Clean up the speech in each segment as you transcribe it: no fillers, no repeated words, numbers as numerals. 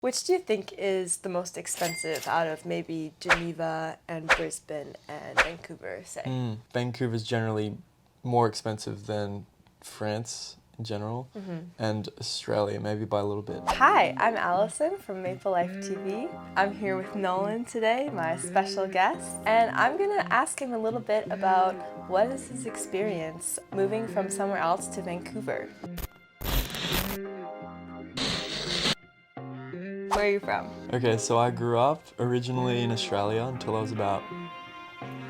Which do you think is the most expensive out of maybe Geneva and Brisbane and Vancouver, say? Vancouver's generally more expensive than France in general, and Australia maybe by a little bit. Hi, I'm Alison from Maple Life TV. I'm here with Nolan today, my special guest, and I'm gonna ask him a little bit about what is his experience moving from somewhere else to Vancouver. Where are you from? Okay, so I grew up originally in Australia until I was about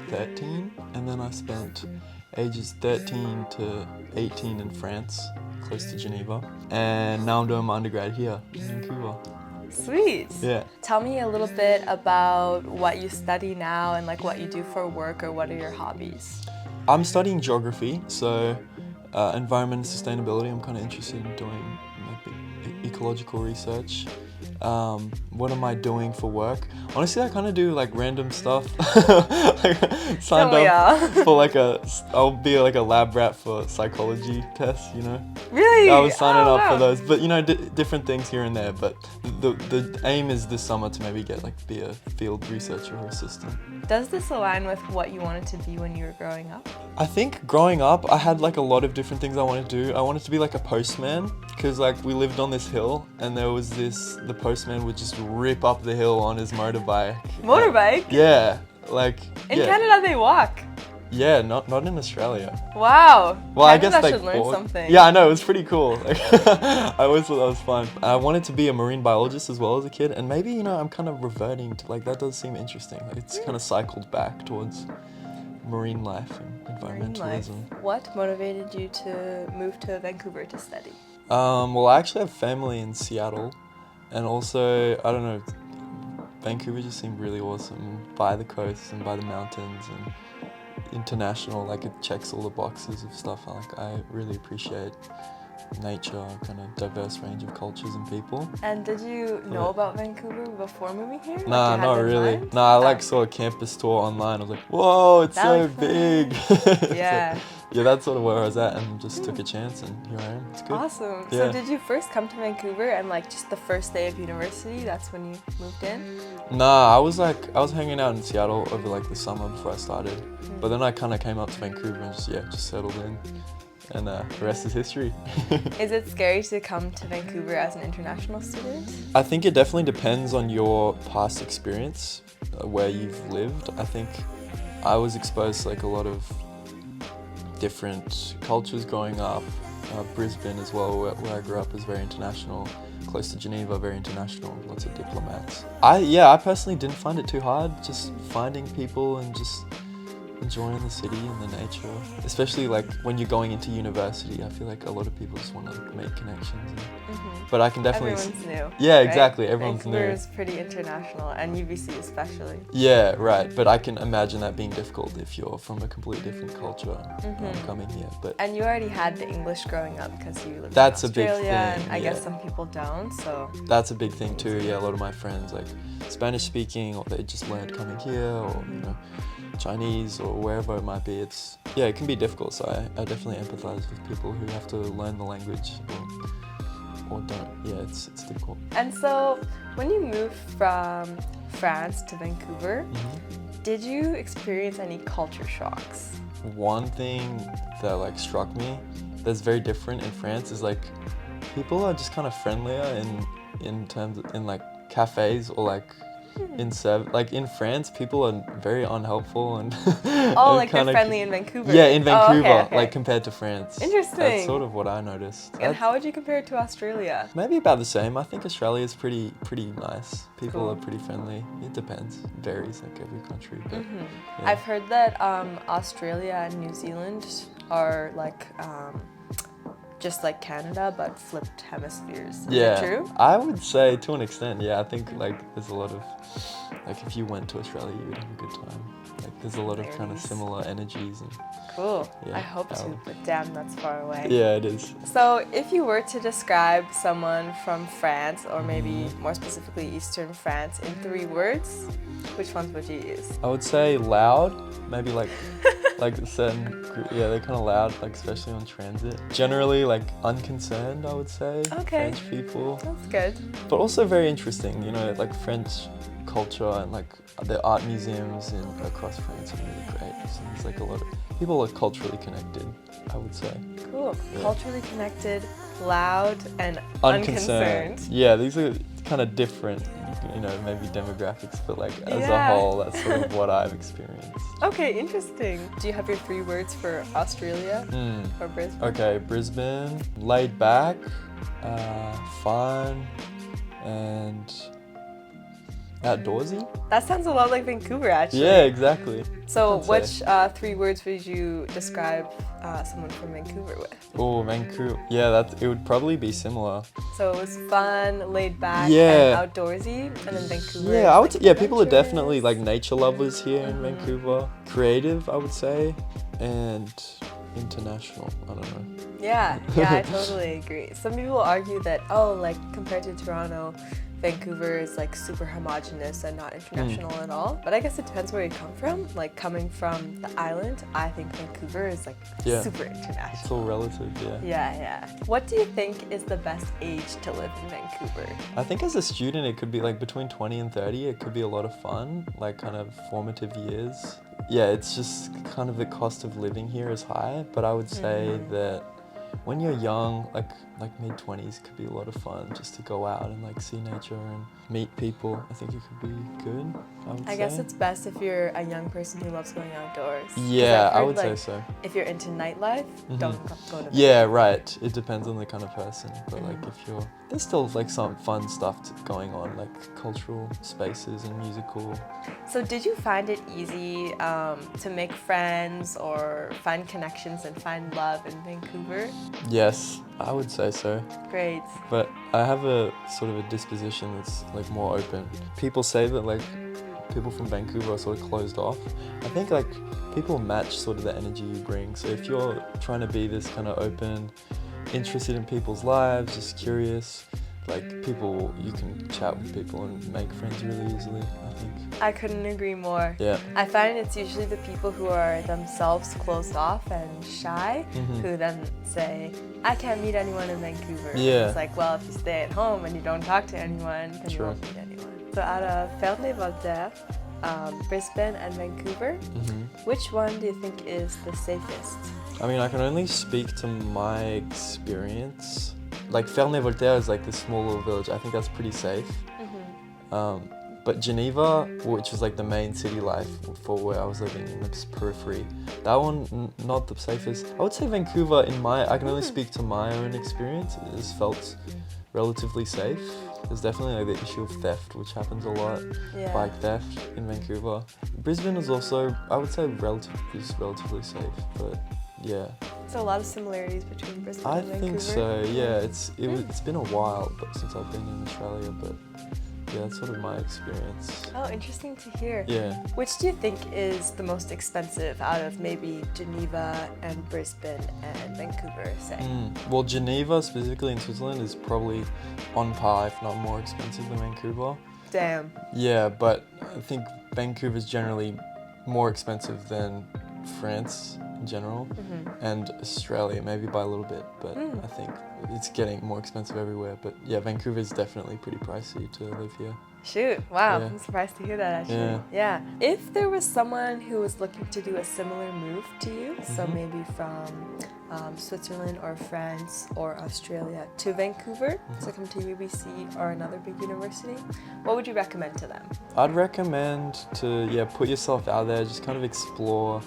13, and then I spent ages 13 to 18 in France, close to Geneva, and now I'm doing my undergrad here in Vancouver. Sweet. Yeah. Tell me a little bit about what you study now and like what you do for work, or what are your hobbies? I'm studying geography, so environment and sustainability. I'm kind of interested in doing like ecological research. What am I doing for work? Honestly, I kind of do like random stuff. Like, signed up for I'll be like a lab rat for psychology tests, you know? Really? I was signing up wow. for those, but you know, different things here and there. But the aim is this summer to maybe get be a field researcher or assistant. Does this align with what you wanted to be when you were growing up? I think growing up, I had like a lot of different things I wanted to do. I wanted to be like a postman, because like we lived on this hill, and there was the postman would just rip up the hill on his motorbike. Motorbike? Yeah, like in Canada they walk. Yeah, not in Australia. Wow. Well, I Canada guess should learn something. Yeah, I know, it was pretty cool. I always thought that was fun. I wanted to be a marine biologist as well as a kid, and maybe, you know, I'm kind of reverting to that does seem interesting. Like, it's kind of cycled back towards marine life and environmentalism. What motivated you to move to Vancouver to study? Well, I actually have family in Seattle, and also, I don't know, Vancouver just seemed really awesome by the coast and by the mountains and international. Like, it checks all the boxes of stuff. I really appreciate nature, kind of diverse range of cultures and people. And did you know about Vancouver before moving here? Nah, not really. Nah, I saw a campus tour online. I was like, whoa, it's so big. Yeah. Yeah, that's sort of where I was at, and just took a chance, and here I am. It's good. Awesome. Yeah. So did you first come to Vancouver and like just the first day of university, that's when you moved in? Nah, I was hanging out in Seattle over like the summer before I started. But then I kind of came up to Vancouver and just settled in. And the rest is history. Is it scary to come to Vancouver as an international student? I think it definitely depends on your past experience, where you've lived. I think I was exposed to like a lot of different cultures growing up. Brisbane as well, where I grew up, is very international. Close to Geneva, very international, lots of diplomats. I personally didn't find it too hard, just finding people and just enjoying the city and the nature. Especially like when you're going into university, I feel like a lot of people just want to make connections. But I can definitely... Everyone's new. Yeah, right? exactly, everyone's new. Vancouver is pretty international, and UBC especially. Yeah, right, but I can imagine that being difficult if you're from a completely different culture coming here. But and you already had the English growing up because you lived that's in a big Australia, thing, and I guess some people don't, so... That's a big thing too, yeah, a lot of my friends, like Spanish speaking, or they just learned coming here, or, you know, Chinese or wherever it might be. It can be difficult, so I definitely empathize with people who have to learn the language or don't. Yeah, it's difficult. And so when you moved from France to Vancouver, did you experience any culture shocks? One thing that like struck me that's very different in France is like people are just kind of friendlier in terms of, in like cafes or like in France, people are very unhelpful and oh, like they're friendly in Vancouver. Yeah, in Vancouver, okay. like compared to France. Interesting. That's sort of what I noticed. And how would you compare it to Australia? Maybe about the same. I think Australia is pretty nice. People are pretty friendly. It depends. It varies like every country. But, yeah. I've heard that Australia and New Zealand are like just like Canada, but flipped hemispheres. Is that true? I would say to an extent, yeah. I think like there's a lot of, like if you went to Australia, you would have a good time. Like there's a lot of kind of similar energies. And cool. Yeah, I hope to, but damn, that's far away. Yeah, it is. So if you were to describe someone from France, or maybe more specifically Eastern France, in 3 words, which ones would you use? I would say loud, maybe like like certain, yeah, they're kind of loud, like especially on transit. Generally, like unconcerned, I would say. Okay. French people, That's good. but also very interesting. You know, like French culture and like the art museums across France are really great. So there's like a lot of people are culturally connected, I would say. Cool. Yeah. Culturally connected, loud, and unconcerned. Yeah, these are kind of different, you know, maybe demographics, but like as a Yeah. whole, that's sort of what I've experienced. Okay, interesting. Do you have your 3 words for Australia or Brisbane? Okay, Brisbane, laid back, fun, and outdoorsy. That sounds a lot like Vancouver, actually. Yeah, exactly. So, I'd which say. 3 words would you describe someone from Vancouver with? Oh, Vancouver. Yeah, it would probably be similar. So it was fun, laid back, Yeah. and outdoorsy, and then Vancouver. Yeah, I would. Like Yeah, people are definitely adventurous. like nature lovers here in Vancouver. Creative, I would say, and international. I don't know. Yeah, I totally agree. Some people argue that, like compared to Toronto, Vancouver is like super homogenous and not international at all. But I guess it depends where you come from. Like coming from the island, I think Vancouver is like Yeah. super international. It's all relative. Yeah. Yeah. What do you think is the best age to live in Vancouver? I think as a student, it could be like between 20 and 30. It could be a lot of fun, like kind of formative years. Yeah, it's just kind of the cost of living here is high, but I would say that when you're young, like mid-20s could be a lot of fun just to go out and like see nature and meet people. I think it could be good, I would say. I guess it's best if you're a young person who loves going outdoors. 'Cause Yeah, I've I heard, would say like, so. If you're into nightlife, don't go to Yeah, right. It depends on the kind of person, but like if you're, there's still like some fun stuff going on, like cultural spaces and musical. So did you find it easy to make friends or find connections and find love in Vancouver? Yes, I would say so. Great. But I have a sort of a disposition that's like more open. People say that like people from Vancouver are sort of closed off. I think like people match sort of the energy you bring. So if you're trying to be this kind of open, interested in people's lives, just curious, like people, you can chat with people and make friends really easily, I think. I couldn't agree more. Yeah. I find it's usually the people who are themselves closed off and shy who then say, I can't meet anyone in Vancouver. Yeah. It's like, well, if you stay at home and you don't talk to anyone, then you True. won't meet anyone. So out of Ferney-Voltaire, Brisbane and Vancouver, which one do you think is the safest? I mean, I can only speak to my experience. Like Ferney-Voltaire is like this small little village. I think that's pretty safe. But Geneva, which is like the main city life for where I was living in the periphery, that one not the safest. I would say Vancouver, I can only speak to my own experience. It has felt relatively safe. There's definitely like the issue of theft, which happens a lot, Yeah. bike theft in Vancouver. Brisbane is also, I would say, relatively safe, but yeah. So a lot of similarities between Brisbane I and Vancouver. think so. Yeah, it's been a while, but since I've been in Australia, but yeah, that's sort of my experience. Oh, interesting to hear. Yeah. Which do you think is the most expensive out of maybe Geneva and Brisbane and Vancouver, say? Well, Geneva, specifically in Switzerland, is probably on par, if not more expensive than Vancouver. Damn. Yeah, but I think Vancouver is generally more expensive than France in general, and Australia maybe by a little bit, but I think it's getting more expensive everywhere. But yeah, Vancouver is definitely pretty pricey to live here. Shoot, wow, Yeah. I'm surprised to hear that actually. Yeah. If there was someone who was looking to do a similar move to you, so maybe from Switzerland or France or Australia to Vancouver to come to UBC or another big university, what would you recommend to them? I'd recommend to put yourself out there, just kind of explore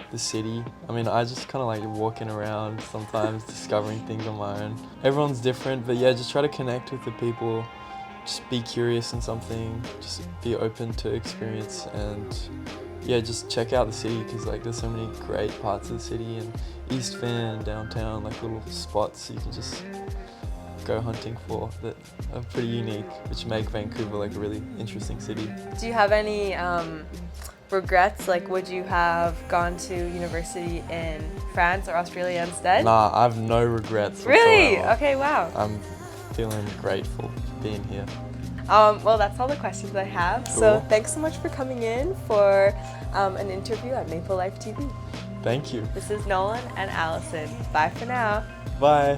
the city. I mean, I just kind of like walking around sometimes, discovering things on my own. Everyone's different, but yeah, just try to connect with the people. Just be curious in something, just be open to experience, and yeah, just check out the city, because like there's so many great parts of the city, and East Van, downtown, like little spots you can just go hunting for that are pretty unique, which make Vancouver like a really interesting city. Do you have any regrets? Like, would you have gone to university in France or Australia instead? Nah, I have no regrets Really? whatsoever. Okay, wow. I'm feeling grateful for being here. Well, that's all the questions I have. So Cool. thanks so much for coming in for an interview at Maple Life TV. Thank you. This is Nolan and Allison. Bye for now. Bye.